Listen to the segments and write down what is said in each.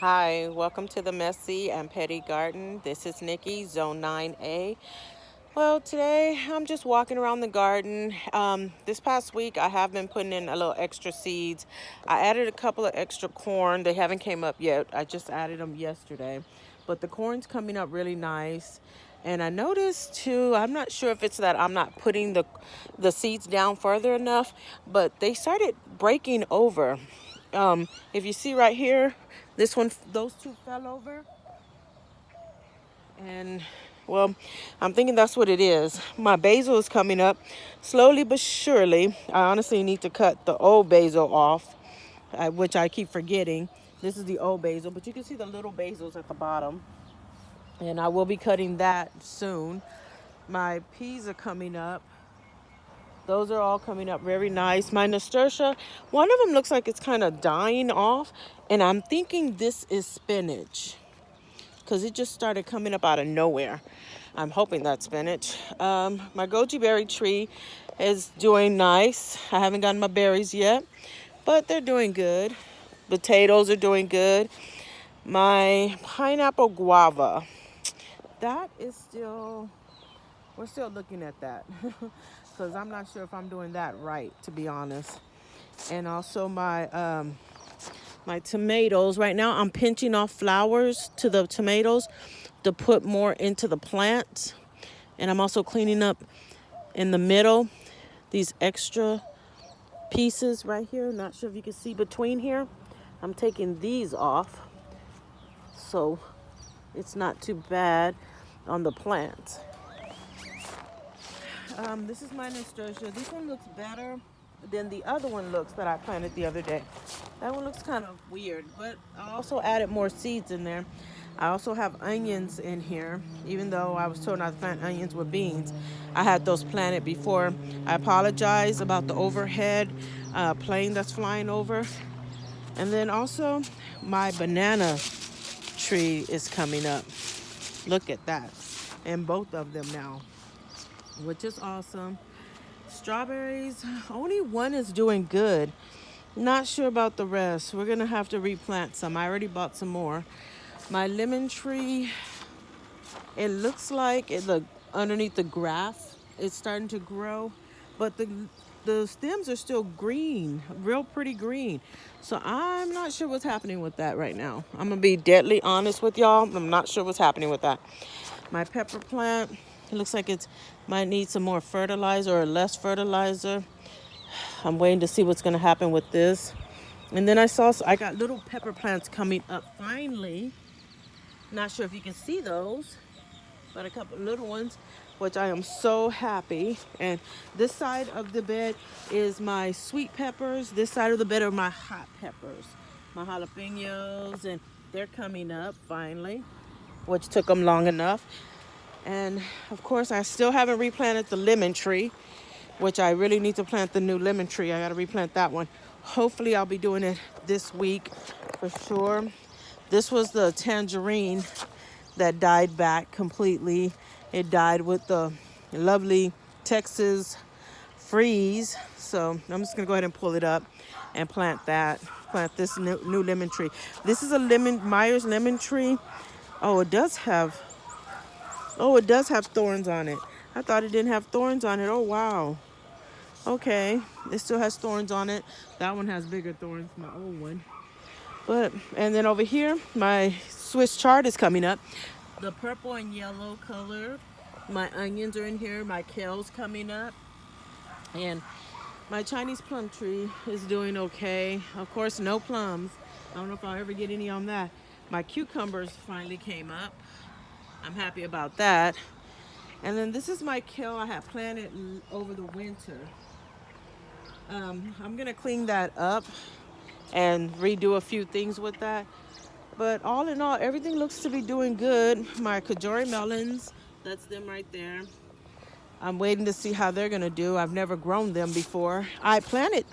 Hi, welcome to the Messy and Petty Garden. This is Nikki, Zone 9A. Well, today I'm just walking around the garden. This past week I have been putting in a little extra seeds. I added a couple of extra corn. They haven't came up yet. I just added them yesterday. But the corn's coming up really nice. And I noticed too, I'm not sure if it's that I'm not putting the seeds down further enough, but they started breaking over. If you see right here, this one, those two fell over, and well, I'm thinking that's what it is. My basil is coming up slowly but surely. I honestly need to cut the old basil off, which I keep forgetting. This is the old basil, but you can see the little basils at the bottom, and I will be cutting that soon. My peas are coming up. Those are all coming up very nice. My nasturtia, one of them looks like it's kind of dying off, and I'm thinking this is spinach because it just started coming up out of nowhere. I'm hoping that's spinach. My goji berry tree is doing nice. I haven't gotten my berries yet, but they're doing good. Potatoes are doing good. My pineapple guava, that is still, we're still looking at that because I'm not sure if I'm doing that right, to be honest. And also my tomatoes. Right now I'm pinching off flowers to the tomatoes to put more into the plants. And I'm also cleaning up in the middle these extra pieces right here. Not sure if you can see between here. I'm taking these off so it's not too bad on the plants. This is my nasturtia. This one looks better than the other one looks that I planted the other day. That one looks kind of weird, but I also added more seeds in there. I also have onions in here, even though I was told not to plant onions with beans. I had those planted before. I apologize about the overhead plane that's flying over. And then also my banana tree is coming up. Look at that. And both of them now, which is awesome. Strawberries, only one is doing good. Not sure about the rest. We're gonna have to replant some. I already bought some more. My lemon tree, it looks like it look underneath the grass. It's starting to grow, but the stems are still green, real pretty green. So I'm not sure what's happening with that right now. I'm gonna be deadly honest with y'all. I'm not sure what's happening with that. My pepper plant, it looks like it might need some more fertilizer or less fertilizer. I'm waiting to see what's gonna happen with this. And then I got little pepper plants coming up finally. Not sure if you can see those, but a couple little ones, which I am so happy. And this side of the bed is my sweet peppers. This side of the bed are my hot peppers, my jalapenos, and they're coming up finally, which took them long enough. And of course, I still haven't replanted the lemon tree, which I really need to plant the new lemon tree. I got to replant that one. Hopefully, I'll be doing it this week for sure. This was the tangerine that died back completely. It died with the lovely Texas freeze. So I'm just gonna go ahead and pull it up and plant that. Plant this new lemon tree. This is a Myers lemon tree. Oh, it does have. Oh, it does have thorns on it. I thought it didn't have thorns on it. Oh wow. Okay, it still has thorns on it. That one has bigger thorns, my old one. But and then over here, my Swiss chard is coming up. The purple and yellow color. My onions are in here. My kale's coming up. And my Chinese plum tree is doing okay. Of course, no plums. I don't know if I'll ever get any on that. My cucumbers finally came up. I'm happy about that. And then this is my kale I have planted over the winter. I'm gonna clean that up and redo a few things with that. But all in all, everything looks to be doing good. My Kajori melons, that's them right there. I'm waiting to see how they're gonna do. I've never grown them before. I planted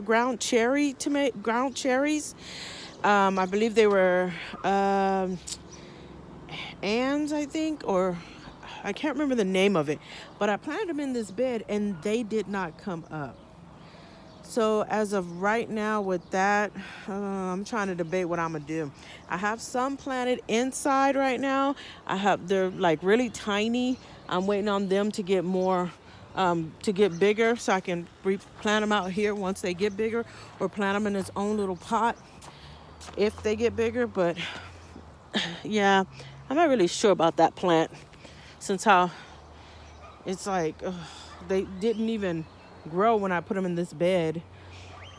ground cherries. I believe they were Ann's, I think, or I can't remember the name of it. But I planted them in this bed and they did not come up. So as of right now with that, I'm trying to debate what I'm gonna do. I have some planted inside right now. They're like really tiny. I'm waiting on them to get more, to get bigger so I can replant them out here once they get bigger, or plant them in its own little pot if they get bigger. But yeah, I'm not really sure about that plant since how it's like they didn't even grow when I put them in this bed.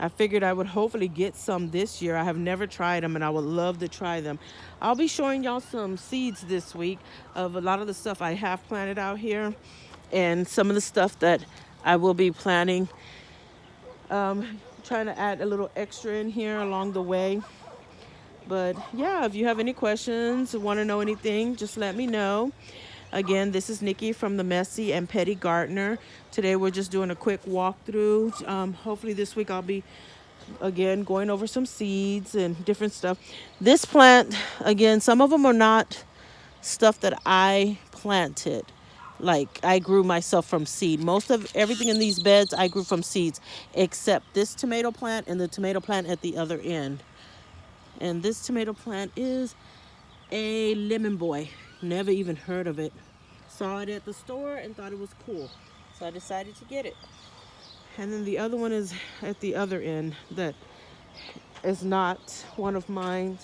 I figured I would hopefully get some this year. I have never tried them and I would love to try them. I'll be showing y'all some seeds this week of a lot of the stuff I have planted out here and some of the stuff that I will be planting. Trying to add a little extra in here along the way. But yeah, if you have any questions or want to know anything, just let me know. Again, this is Nikki from the Messy and Petty Gardener. Today we're just doing a quick walkthrough. Hopefully this week I'll be, again, going over some seeds and different stuff. This plant, again, some of them are not stuff that I planted. Like I grew myself from seed. Most of everything in these beds I grew from seeds, except this tomato plant and the tomato plant at the other end. And this tomato plant is a lemon boy. Never even heard of it. Saw it at the store and thought it was cool. So I decided to get it. And then the other one is at the other end that is not one of mine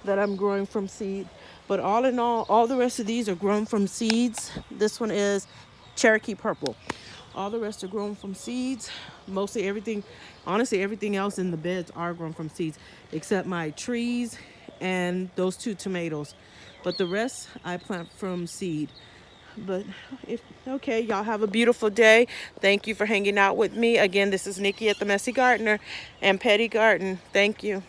that I'm growing from seed. But all in all the rest of these are grown from seeds. This one is Cherokee Purple. All the rest are grown from seeds. Mostly everything, honestly, everything else in the beds are grown from seeds, except my trees and those 2 tomatoes. But the rest I plant from seed. But okay, y'all have a beautiful day. Thank you for hanging out with me. Again, this is Nikki at the Messy Gardener and Petty Garden. Thank you.